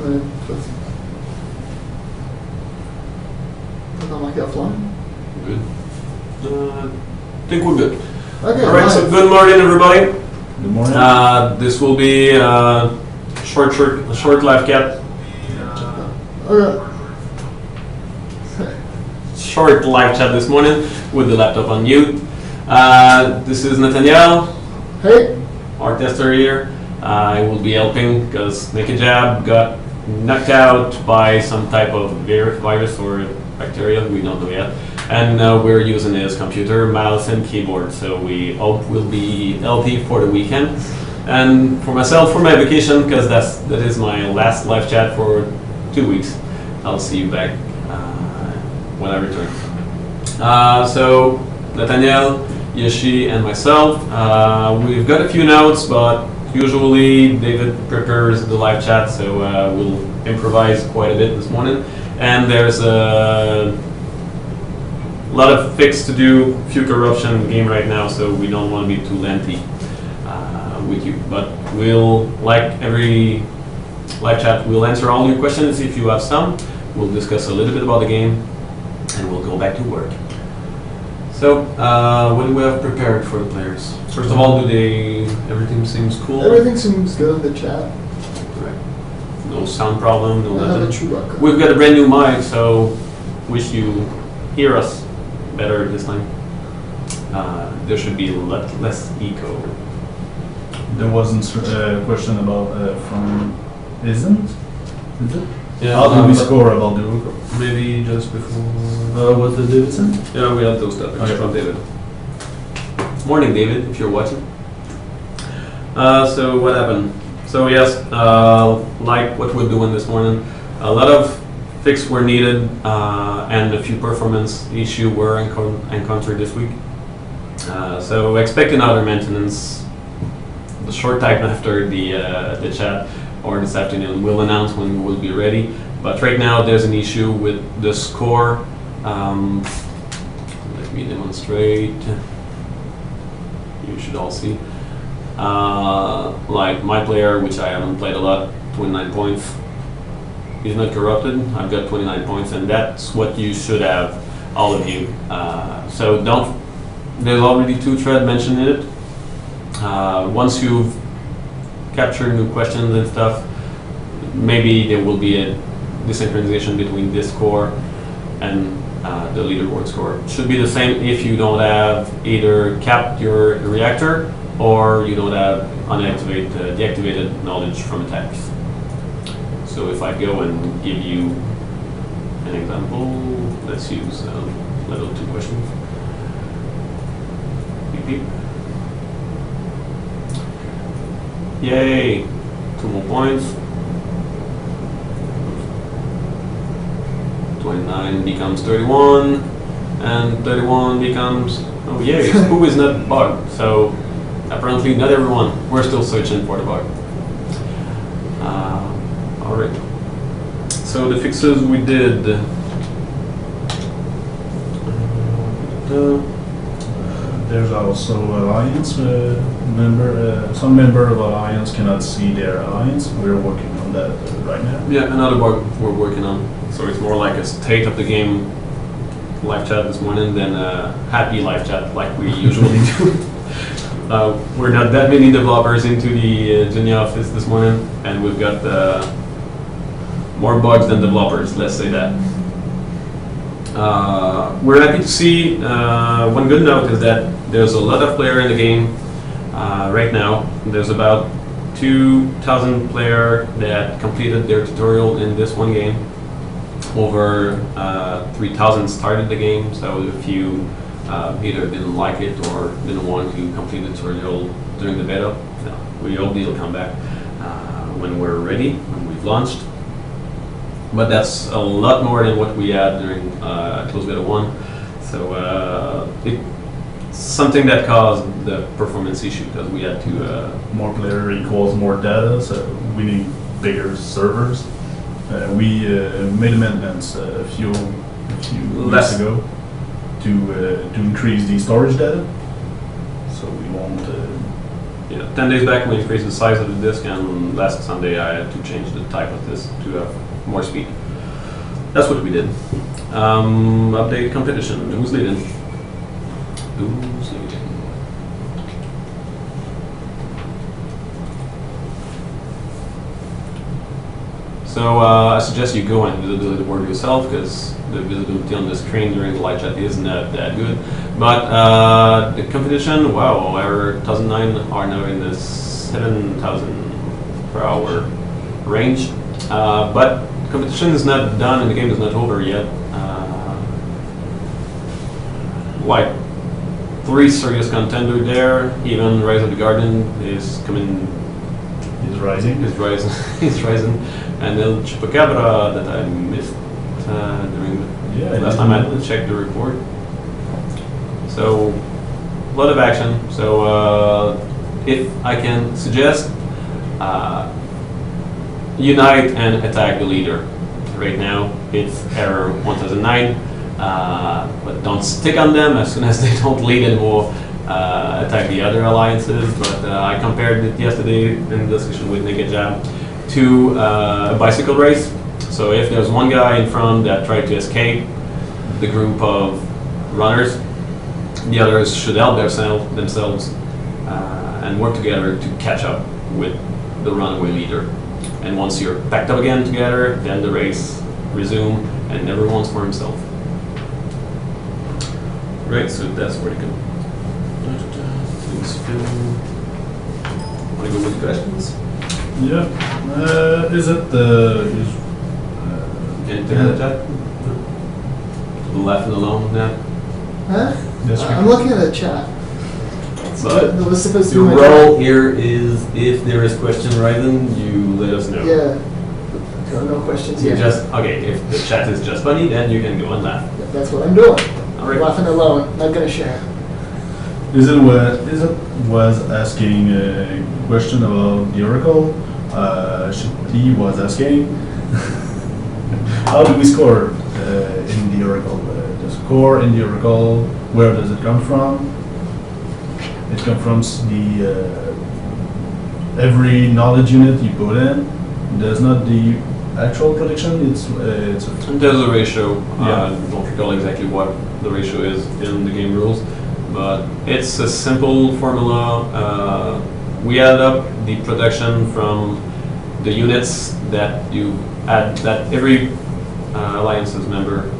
mais t'attends qu'il y a flan. Good. Think we're good. Okay, All right, nice. so good morning, everybody. Good morning. This will be a short live chat. Okay. Short live chat this morning with the laptop on mute. This is Nathaniel, Hey, our tester here. I will be helping because Naked Jab got knocked out by some type of virus or bacteria, we don't know yet. And we're using his computer, mouse, and keyboard. So we hope we'll be healthy for the weekend. And for myself, for my vacation, because that is my last live chat for 2 weeks. I'll see you back when I return. So Nathaniel, Yeshi, and myself, we've got a few notes, but usually David prepares the live chat, so we'll improvise quite a bit this morning. And there's a lot of fix to do, few corruption in the game right now, so we don't want to be too lengthy with you. But we'll, like every live chat, we'll answer all your questions if you have some. We'll discuss a little bit about the game, and we'll go back to work. So, what do we have prepared for the players? First of all, everything seems cool? everything seems good in the chat. Right. No sound problem, no I have a nothing. Chewbacca. We've got a brand new mic, so wish you hear us better this time. There should be a lot less echo. There wasn't a question about from isn't? Is it? Yeah, How did we but score about the Ruko? maybe just before. What did Davidson? Yeah, we have those topics Okay. from David. Morning, David, if you're watching. So what happened? So yes, like what we're doing this morning, a lot of fixes were needed, and a few performance issues were encountered this week. So expecting other maintenance. The short time after the chat or this afternoon, we'll announce when we'll be ready. But right now, there's an issue with the score. Let me demonstrate. You should all see. Like my player, which I haven't played a lot, 29 points. He's not corrupted. I've got 29 points, and that's what you should have, all of you. So don't. There's already 2 threads mentioned in it. Once you've captured new questions and stuff, maybe there will be a desynchronization between this score and the leaderboard score. Should be the same if you don't have either capped your reactor or you don't have deactivated knowledge from attacks. So if I go and give you an example, let's use level 2 questions. Beep, beep. Yay! 2 more points. 29 becomes 31, and 31 becomes, oh yay, who is not bugged? So apparently not everyone. We're still searching for the bug. Alright. So the fixes we did. There's also Alliance member. Some member of Alliance cannot see their Alliance. We're working on that right now. Yeah, another bug we're working on. So it's more like a state of the game live chat this morning than a happy live chat like we usually do. We're not that many developers into the Genia office this morning, and we've got more bugs than developers, let's say that. We're happy to see, one good note is that there's a lot of players in the game right now. There's about 2,000 players that completed their tutorial in this one game. Over 3,000 started the game, so if you either didn't like it or didn't want to complete the tutorial during the beta, we hope they'll come back when we're ready, when we've launched. But that's a lot more than what we had during Closed Beta 1. So it's something that caused the performance issue because we had to... More player equals more data, so we need bigger servers. We made amendments a few weeks ago to increase the storage data, so we won't Yeah, 10 days back we increased the size of the disc, and last Sunday I had to change the type of disc to have more speed. That's what we did. Update competition. Who's leading? Who's leading? So I suggest you go and visibility board yourself, because the visibility on the screen during the live chat isn't that good. But the competition, wow, our 1009 are now in the 7,000 per hour range. But competition is not done and the game is not over yet. Like 3 serious contenders there. Even Rise of the Guardian is coming. He's rising. Is rising. He's rising. And El Chupacabra that I missed during the last time I checked the report. So a lot of action. So if I can suggest, unite and attack the leader. Right now it's error 1009, but don't stick on them as soon as they don't lead anymore. Attack the other alliances. But I compared it yesterday in discussion with Naked Jab to a bicycle race. So if there's one guy in front that tried to escape the group of runners, the others should help themselves and work together to catch up with the runaway leader. And once you're packed up again together, then the race resume and everyone's for himself. Right, so that's pretty good. Want to go with questions? Yeah. Is it Anything in the chat? Left and alone, yeah. Huh? Yes, I'm looking at the chat. But That was supposed to the be my role here is, if there is question rising, you let us know. Yeah. No questions You yet. just, okay, if the chat is just funny, then you can go and laugh. That's what I'm doing. All right. Laughing alone, not gonna share. Is it was asking a question about the Oracle? He was asking, how do we score in the Oracle? The score in the Oracle, where does it come from? It comes from the every knowledge unit you put in. There's not the actual prediction. It's a There's a ratio. Yeah. Don't recall exactly what the ratio is in the game rules, but it's a simple formula. We add up the production from the units that you add, that every alliance's member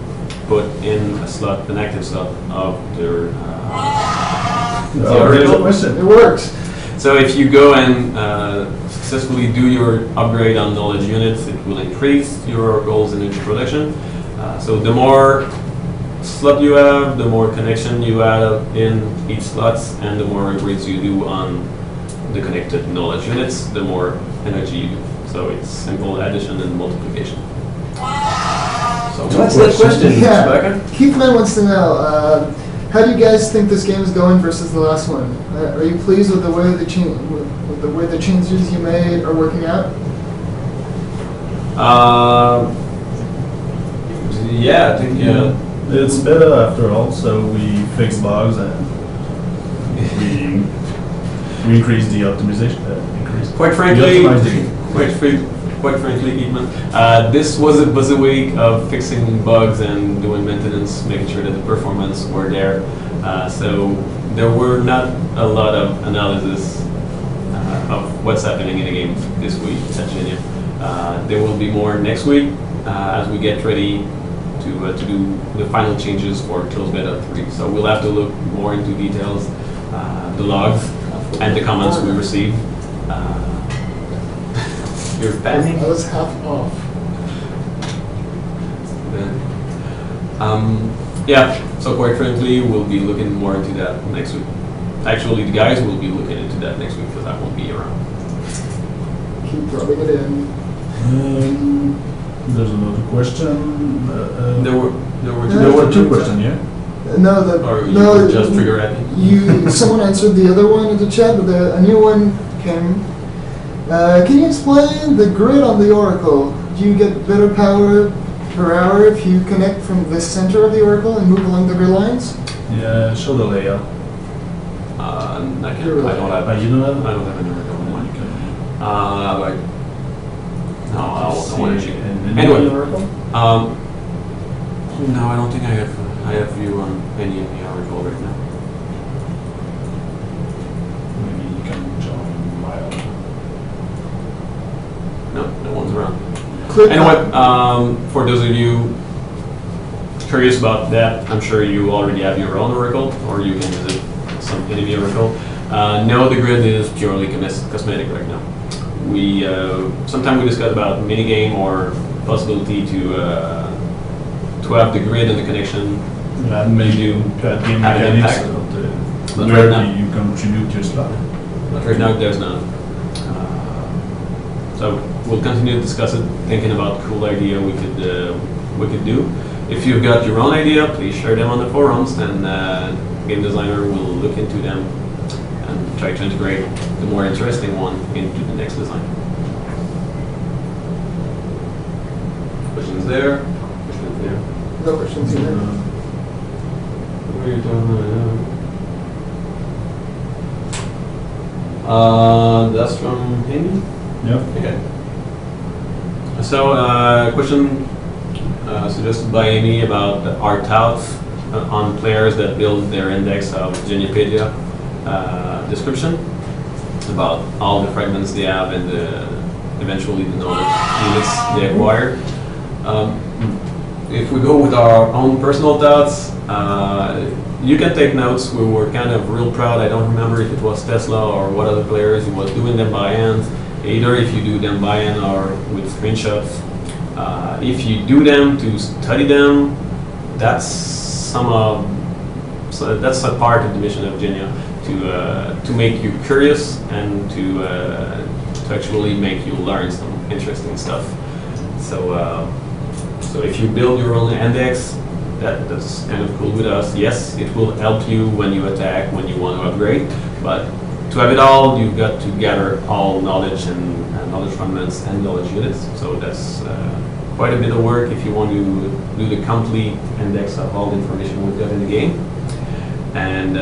put in a slot, an active slot of their. there's a question. It works. So if you go and successfully do your upgrade on knowledge units, it will increase your goals in energy production. So the more slot you have, the more connection you add in each slots, and the more upgrades you do on the connected knowledge units, the more energy you do. So it's simple addition and multiplication. So what's that question, Yeah. Rebecca? Keithman wants to know, how do you guys think this game is going versus the last one? Are you pleased with the way the changes you made are working out? Yeah, I think It's better after all, so we fix bugs and we increase the optimization. Quite We frankly, optimize the game. quite frankly, Eatman, this was a busy week of fixing bugs and doing maintenance, making sure that the performance were there. So there were not a lot of analysis of what's happening in the game this week, essentially. There will be more next week as we get ready to do the final changes for Tools Beta 3. So we'll have to look more into details, the logs, and the comments we received. You're panning? I was half off. Yeah, so quite frankly, we'll be looking more into that next week. Actually, the guys will be looking into that next week because I won't be around. Keep rubbing it in. There's another question. There were There were two questions, yeah? No, Or you no, were just trigger happy? someone answered the other one in the chat, but a new one came. Can you explain the grid on the Oracle? Do you get better power per hour if you connect from the center of the Oracle and move along the grid lines? Yeah, show the layout. I can't, You're I right. don't have, You don't have? I don't have an Oracle in mind. Like, no, I want to check. And Anyway. Oracle? No, I don't think I have view on any of the Oracle right now. Maybe you can join Mile. No one's around. Click Anyway, for those of you curious about that, I'm sure you already have your own Oracle, or you can visit some enemy Oracle. No, the grid is purely cosmetic right now. We sometimes we discuss about minigame or possibility to have the grid and the connection. And maybe You to add game have an mechanics impact. of But where right now- you contribute your slot. But right now, there's none. So we'll continue to discuss it, thinking about cool idea we could do. If you've got your own idea, please share them on the forums, and game designer will look into them and try to integrate the more interesting one into the next design. Questions there? Questions there? No questions either. What are you talking about? That's from Amy? Yep. Okay. So, question suggested by Amy about our thoughts on players that build their index of Geniapedia description about all the fragments they have and eventually the knowledge units they acquire. If we go with our own personal thoughts, you can take notes. We were kind of real proud. I don't remember if it was Tesla or what other players who was doing them by hand. Either if you do them by hand or with screenshots. If you do them to study them, that's so that's a part of the mission of Genia to make you curious and to actually make you learn some interesting stuff. So if you build your own index, that's kind of cool with us. Yes, it will help you when you attack, when you want to upgrade, but to have it all, you've got to gather all knowledge and knowledge fragments and knowledge units. So that's quite a bit of work if you want to do the complete index of all the information we've got in the game. And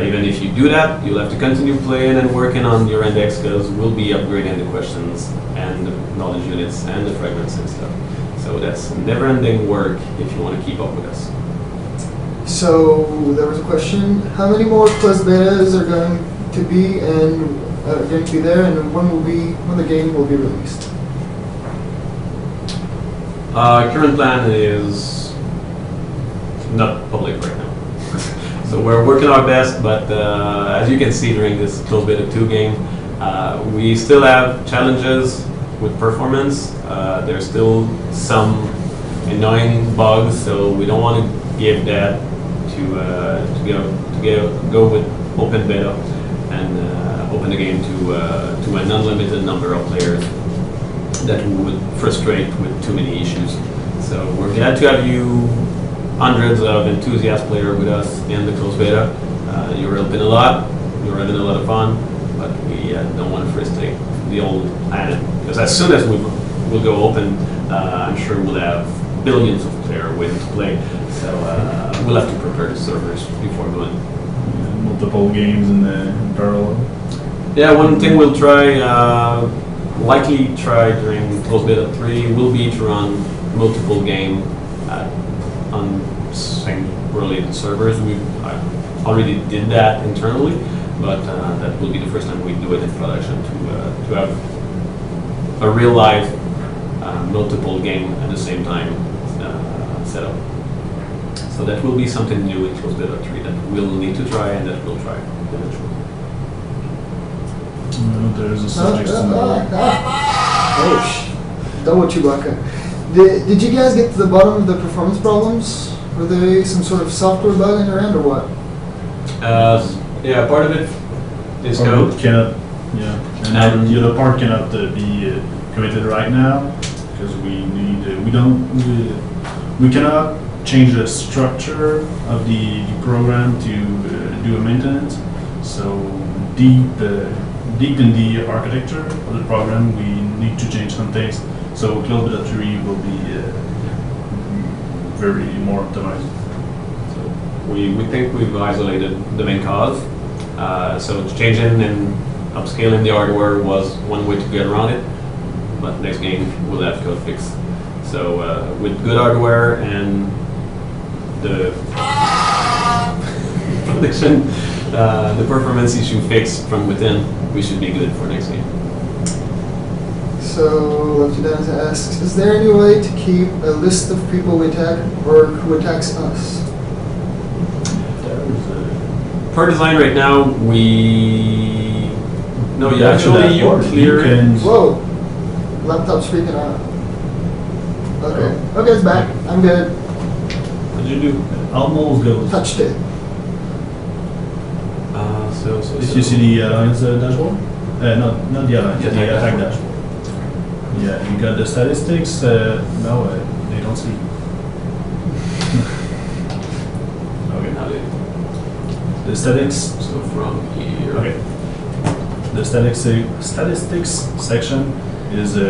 even if you do that, you'll have to continue playing and working on your index because we'll be upgrading the questions and the knowledge units and the fragments and stuff. So that's never-ending work if you want to keep up with us. So there was a question: how many more plus betas are going to be there, and when the game will be released? Current plan is not public right now. So we're working our best, but as you can see during this closed beta 2 game, we still have challenges with performance. There's still some annoying bugs, so we don't want to give that to go with open beta and open the game to an unlimited number of players that would frustrate with too many issues. So we're glad to have you, hundreds of enthusiast players with us in the closed beta. You're helping a lot, you're having a lot of fun, but we don't want to frustrate the old admin. Because as soon as we'll go open, I'm sure we'll have billions of players waiting to play. So we'll have to prepare the servers before going. Multiple games in parallel. Yeah, one thing we'll try, likely try during closed beta 3, will be to run multiple game on same related servers. We already did that internally, but that will be the first time we do it in production to have a real life multiple game at the same time set up. So that will be something new in closed beta 3 that we'll need to try and that we'll try eventually. There's a subject somewhere. Oh, double Chewbacca. Did you guys get to the bottom of the performance problems? Were there some sort of software bugging around or what? Yeah, part of it is Part code. of it cannot, yeah. And the other part cannot be committed right now because we cannot change the structure of the program to do a maintenance. So deep in the architecture of the program, we need to change some things. So closed beta 3 will be very more optimized. So we think we've isolated the main cause. So changing and upscaling the hardware was one way to get around it, but next game we'll have code fix. So with good hardware and the prediction, the performance issue fixed from within, we should be good for next game. So, Lieutenant asks, is there any way to keep a list of people we attack or who attacks us? Per design right now, you clear it. Whoa! Laptop speaking out. Okay. Okay, it's back. I'm good. What did you do? Almost goes. Touched it. Did you see the Alliance dashboard? Not the Alliance, The the attack attack dashboard. dashboard. Yeah, you got the statistics. No, they don't see. Okay. Now The statistics. so from here. Okay. The statistics section is a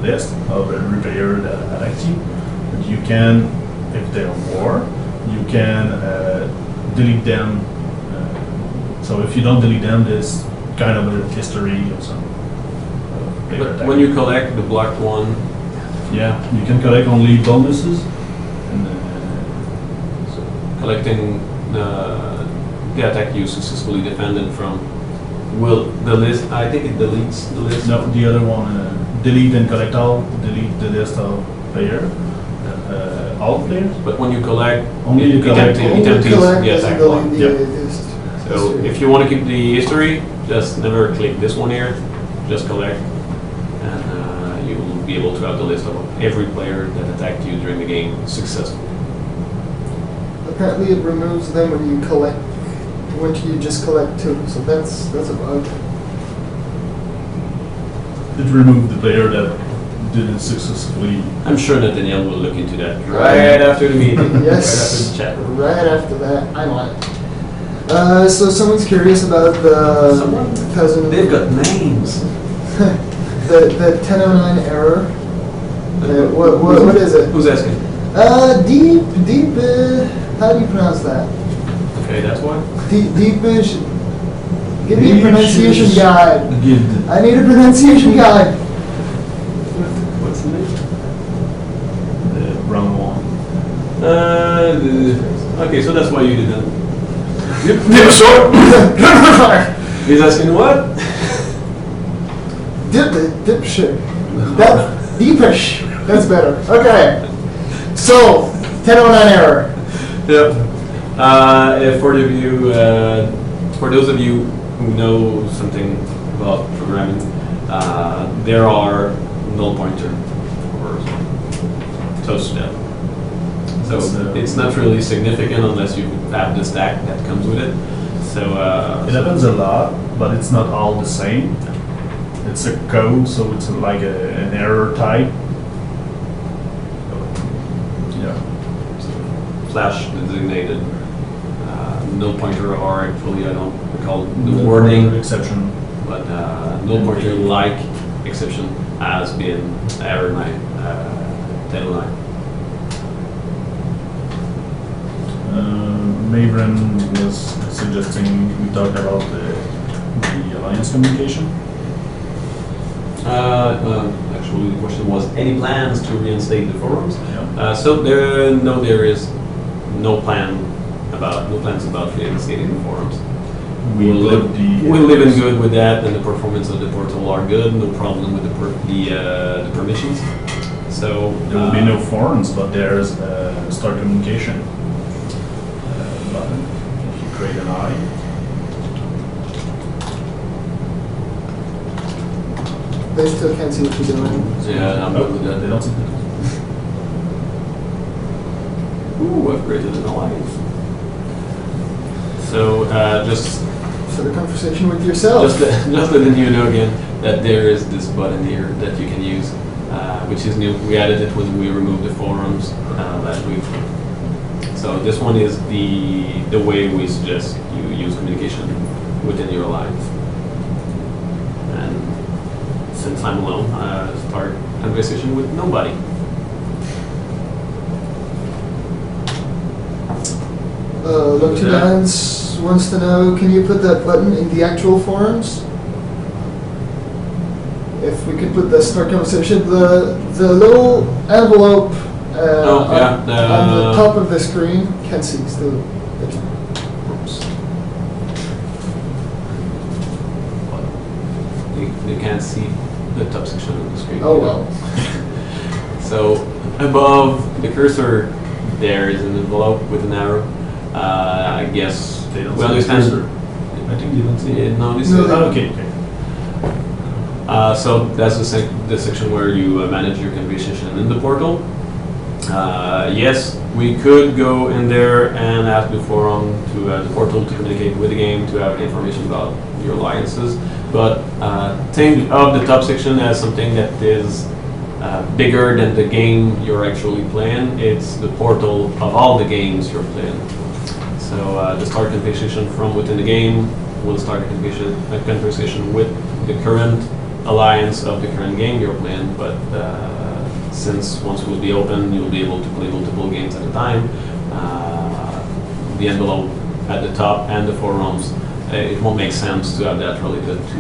list of every player that attacks you. And you can, if there are more, you can delete them. So if you don't delete them, there's kind of a history or something. But when you collect the blocked one, Yeah, you can collect only bonuses. And so collecting the attack you successfully defended from, will the list, I think it deletes the list. no, the other one, delete and collect all. Delete the list of player, all players. But when you collect, Only you it collect. empties collect the doesn't attack delete block. the Yeah. list. So if you want to keep the history, just never click this one here, just collect, and you will be able to have the list of every player that attacked you during the game successfully. Apparently it removes them when you collect, when you just collect two, so that's a bug. It removed the player that didn't successfully. I'm sure that Danielle will look into that right after the meeting, Yes. right after the chat. Right after that, I'm on it. So someone's curious about the Someone? 2000 They've got names. the 1009 error. What is it? Who's asking? Deep, how do you pronounce that? Okay, that's why. Deepish. Give me a pronunciation guide. Good. I need a pronunciation guide. What's the name? The wrong one. Okay, so that's why you didn't. Dip short. He's asking what? Dip shit. That deepish. That's better. Okay. So 1009 error. Yep. For those of you who know something about programming, there are null pointer for toast step. So it's not really significant unless you have the stack that comes with it. So It happens a lot, but it's not all the same. It's a code, so it's like an error type. Yeah. flash designated null pointer, or actually I don't recall the wording, Exception. but null pointer like exception has been error 1009. Mavren was suggesting we talk about the alliance communication. Actually, the question was, any plans to reinstate the forums? Yeah. So there is no plans about reinstating the forums. We We're live living good with that, and the performance of the portal are good. No problem with the permissions. So There will be no forums, but there's a start communication button. If you create an eye, They still can't see what you're doing. Yeah, I'm good with they that. don't see it. Ooh, I've created an alliance. So just So the conversation with yourself. just letting you know again that there is this button here that you can use, which is new. We added it when we removed the forums last week. So this one is the way we suggest you use communication within your alliance. And since I'm alone, I start conversation with nobody. Lucky Dance wants to know, can you put that button in the actual forums? If we could put the start conversation, the little envelope on the top of the screen, can't see still. Oops. They can't see the top section of the screen. Oh well. So above the cursor, there is an envelope with an arrow. I guess They don't we see the understand. cursor. I think they don't see it. No, this No, is. they- Okay, okay. So that's the section where you manage your conversation in the portal. Yes, we could go in there and ask the forum to the portal to communicate with the game, to have information about your alliances. But think of the top section as something that is bigger than the game you're actually playing. It's the portal of all the games you're playing. So the start conversation from within the game will start a conversation with the current alliance of the current game you're playing, but since once will be open, you'll be able to play multiple games at a time. The envelope at the top and the forums, it won't make sense to have that related to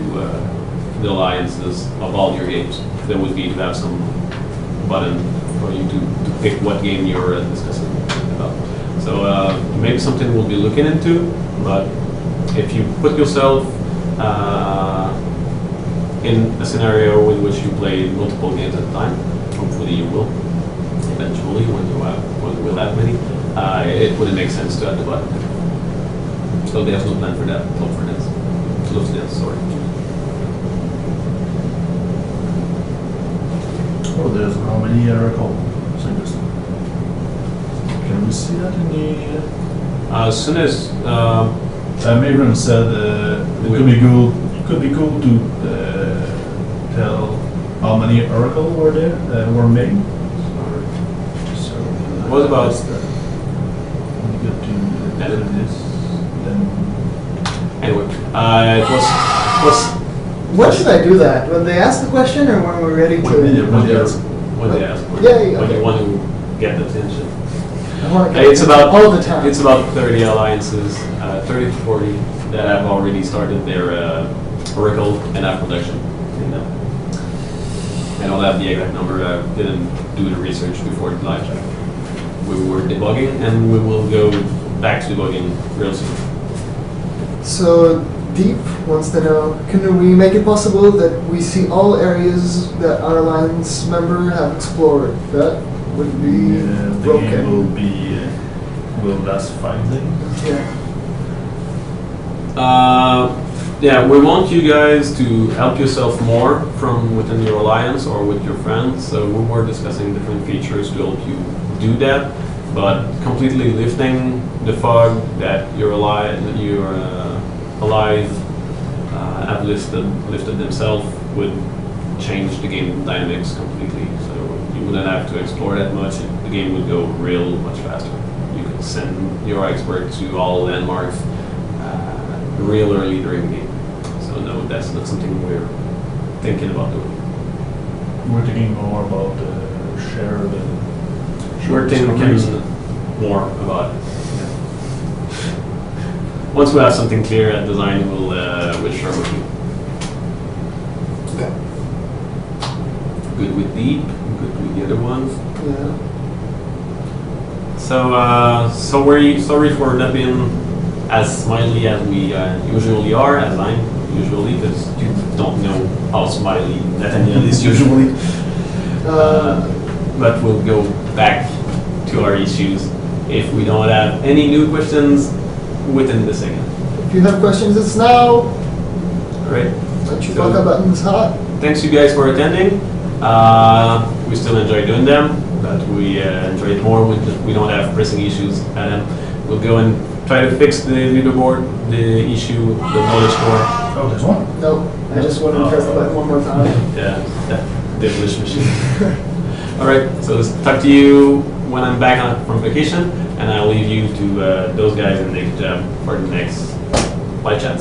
the alliances of all your games. There would be to have some button for you to pick what game you're discussing about. So maybe something we'll be looking into, but if you put yourself in a scenario in which you play multiple games at a time, hopefully you will, eventually, when you will have many, it wouldn't make sense to add the button. So there's no plan for that, not for this. Look to this, sorry. Oh, there's how many recall singers? Can we see that in the? As soon as, Mabram said it could be cool to tell how many oracle were there were made. So What about- when you get to edit this, then anyway, it was When should I do that? When they ask the question or when we're ready to? When they ask. when they ask, Yeah, yeah, when okay. you want to get the attention. I want to get It's about all the time. It's about 30 alliances, 30 to 40 that have already started their Oracle and app production. In them. I don't have the exact number. I didn't do the research before the live chat. We were debugging, and we will go back to debugging real soon. So Deep wants to know, can we make it possible that we see all areas that our alliance member have explored? That would be the broken. game will be will last 5 days. Yeah. Yeah, we want you guys to help yourself more from within your alliance or with your friends. So we were discussing different features to help you do that, but completely lifting the fog that your allies have lifted themselves would change the game dynamics completely. So you wouldn't have to explore that much. The game would go real much faster. You could send your expert to all landmarks real early during the game. So no, that's not something we're thinking about doing. We're thinking more about shared. We're discoveries. thinking more about it. Once we have something clear at design, we'll share with you. Okay. Good with Deep, good with the other ones. Yeah. So we're sorry for not being as smiley as we usually are, as I'm usually, because you don't know how smiley Nathaniel is usually. But we'll go back to our issues if we don't have any new questions within the second. If you have questions, it's now. All right. That Chewbacca button's hot. Thanks you guys for attending. We still enjoy doing them, but we enjoy it more when we don't have pressing issues at them. We'll go and try to fix the leaderboard, the issue, the knowledge score. Oh, there's one. No, I just want to press the button one more time. Yeah, that devilish machine. All right, so let's talk to you when I'm back from vacation, and I'll leave you to those guys in Naked Jam for the next live chat.